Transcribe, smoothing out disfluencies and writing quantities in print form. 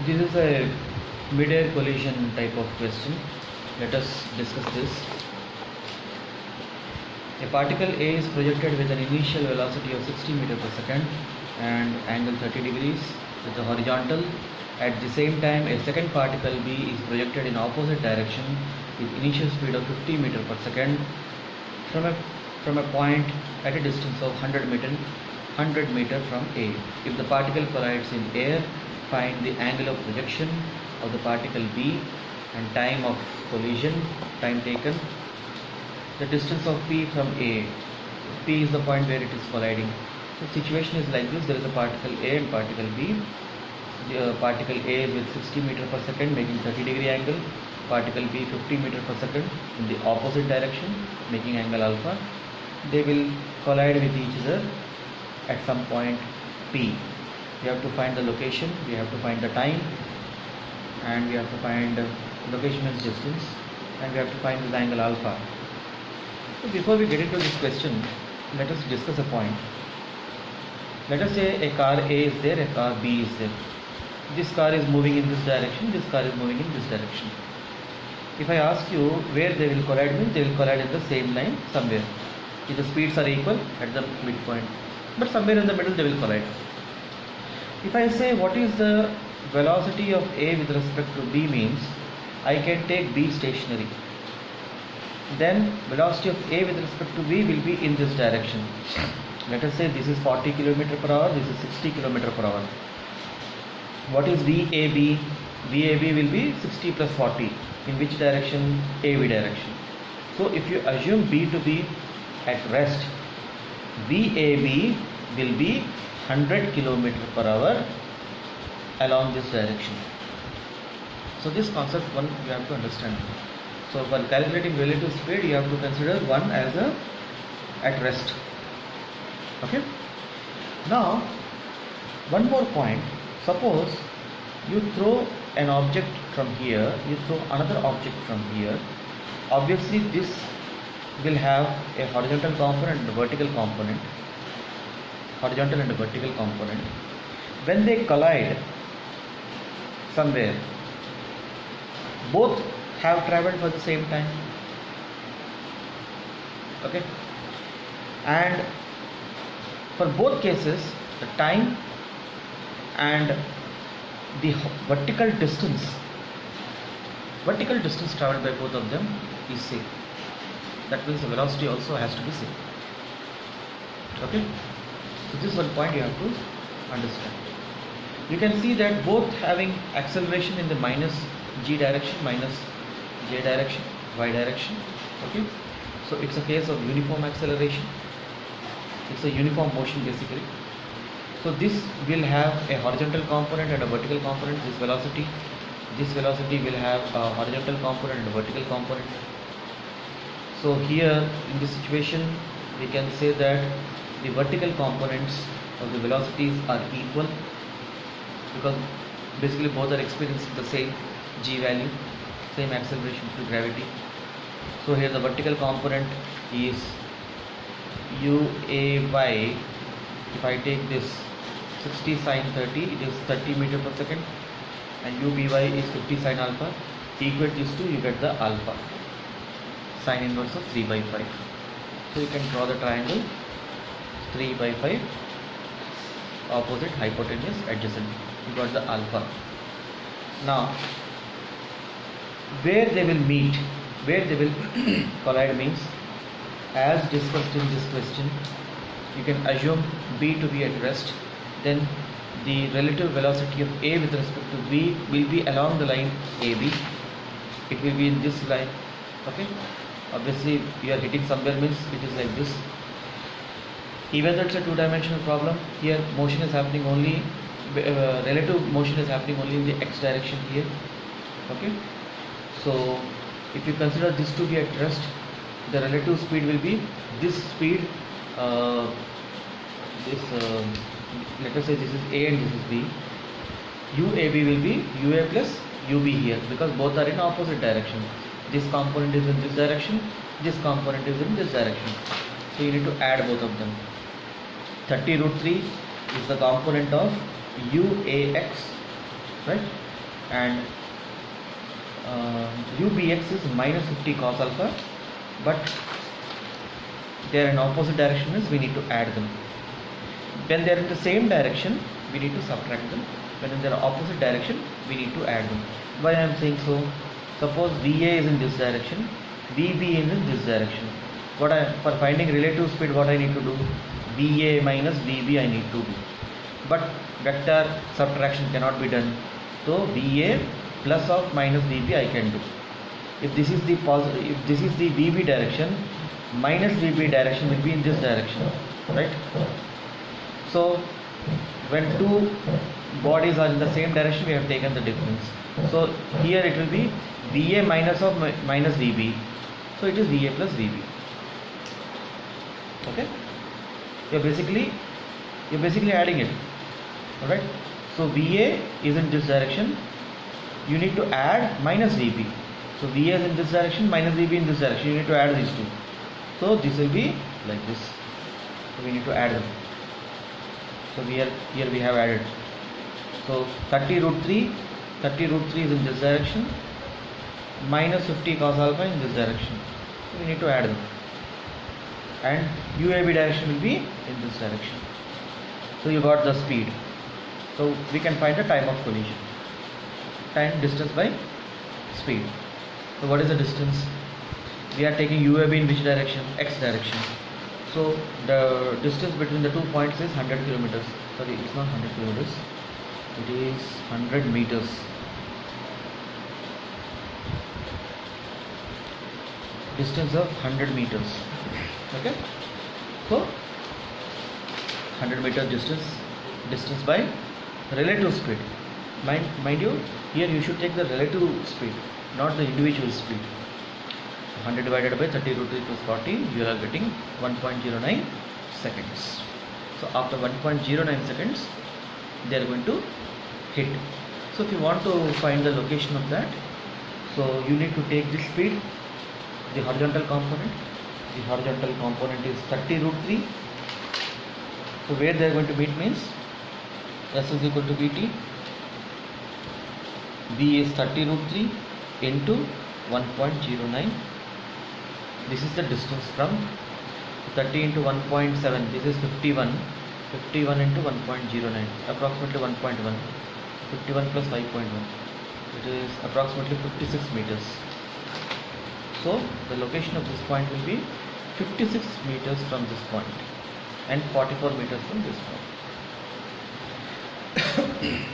This is a mid-air collision type of question. Let us discuss this. A particle A is projected with an initial velocity of 60 meters per second and angle 30 degrees with the horizontal. At the same time, a second particle B is projected in opposite direction with initial speed of 50 meters per second from a point at a distance of 100 meter from A. If the particle collides in air, find the angle of projection of the particle B and time of collision, time taken. The distance of P from A. P is the point where it is colliding. The situation is like this: there is a particle A and particle B. The particle A is with 60 meters per second making 30-degree angle. Particle B 50 meters per second in the opposite direction making angle alpha. They will collide with each other at some point P. We have to find the location, we have to find the time, and we have to find location means distance, and we have to find the angle alpha. So before we get into this question, let us discuss a point. Let us say a car A is there, a car B is there. This car is moving in this direction, this car is moving in this direction. If I ask you where they will collide, means they will collide in the same line somewhere. If the speeds are equal at the midpoint, but somewhere in the middle they will collide. If I say what is the velocity of A with respect to B, means I can take B stationary. Then velocity of A with respect to B will be in this direction. Let us say this is 40 km per hour, this is 60 km per hour. What is VAB? VAB will be 60 plus 40. In which direction? AB direction. So if you assume B to be at rest, VAB will be 100 km per hour along this direction. So this concept one you have to understand. So while calculating relative speed, you have to consider one as a at rest. Okay. Now one more point. Suppose you throw an object from here, you throw another object from here. Obviously this will have a horizontal component and a vertical component. Horizontal and a vertical component. When they collide somewhere, both have traveled for the same time. Okay. And for both cases, the time and the vertical distance traveled by both of them is same. That means the velocity also has to be same. Okay. So this is one point you have to understand. You can see that both having acceleration in the minus G direction, minus J direction, Y direction. Okay. So it's a case of uniform acceleration. It's a uniform motion basically. So this will have a horizontal component and a vertical component. This velocity will have a horizontal component and a vertical component. So here in this situation we can say that the vertical components of the velocities are equal, because basically both are experiencing the same G value, same acceleration through gravity. So here the vertical component is UAY. If I take this 60 sine 30, it is 30 meter per second, and UBY is 50 sine alpha. Equate these two, you get the alpha, sine inverse of 3 by 5. So you can draw the triangle 3 by 5, opposite, hypotenuse, adjacent. You got the alpha. Now where they will meet, where they will collide means, as discussed in this question, you can assume B to be at rest. Then the relative velocity of A with respect to B will be along the line AB. It will be in this line. Okay. Obviously you are hitting somewhere, means it is like this. Even though it's a two-dimensional problem, here motion is happening only, relative motion is happening only in the x direction here. Okay. So if you consider this to be at rest, the relative speed will be this speed, let us say this is A and this is B. UAB will be UA plus UB here, because both are in opposite direction. This component is in this direction, this component is in this direction. So you need to add both of them. 30 root 3 is the component of UAX right? And UBX is minus 50 cos alpha, but they are in opposite direction, means we need to add them. When they are in the same direction, we need to subtract them. When they are opposite direction, we need to add them. Why I am saying so? Suppose VA is in this direction, VB is in this direction. For finding relative speed, what I need to do? VA minus VB I need to do. But vector subtraction cannot be done. So VA plus of minus VB I can do. If this is the VB direction, minus VB direction will be in this direction, right? So when two bodies are in the same direction, we have taken the difference. So here it will be VA minus of minus VB. So it is VA plus VB. Okay? You're basically adding it. Alright? So VA is in this direction. You need to add minus VB. So VA is in this direction, minus VB in this direction. You need to add these two. So this will be like this. So we need to add them. So here we have added. So 30 root 3 is in this direction, minus 50 cos alpha in this direction. So we need to add them. And UAB direction will be in this direction. So you got the speed. So we can find the time of collision. Time distance by speed. So what is the distance? We are taking UAB in which direction? X direction. So the distance between the 2 points is 100 kilometers. Sorry, it's not 100 kilometers. It is 100 meters. Distance of 100 meters. Okay. So 100 meter distance by relative speed. Mind you, here you should take the relative speed, not the individual speed. 100 divided by 30 root 3 plus 40, you are getting 1.09 seconds. So after 1.09 seconds, they are going to hit. So if you want to find the location of that, so you need to take this speed, the horizontal component. The horizontal component is 30 root 3. So where they are going to meet means S is equal to Vt. V is 30 root 3 into 1.09. This is the distance from 30 into 1.7. This is 51. 51 into 1.09, approximately 1.1. 51 plus 5.1. It is approximately 56 meters. So the location of this point will be 56 meters from this point and 44 meters from this point.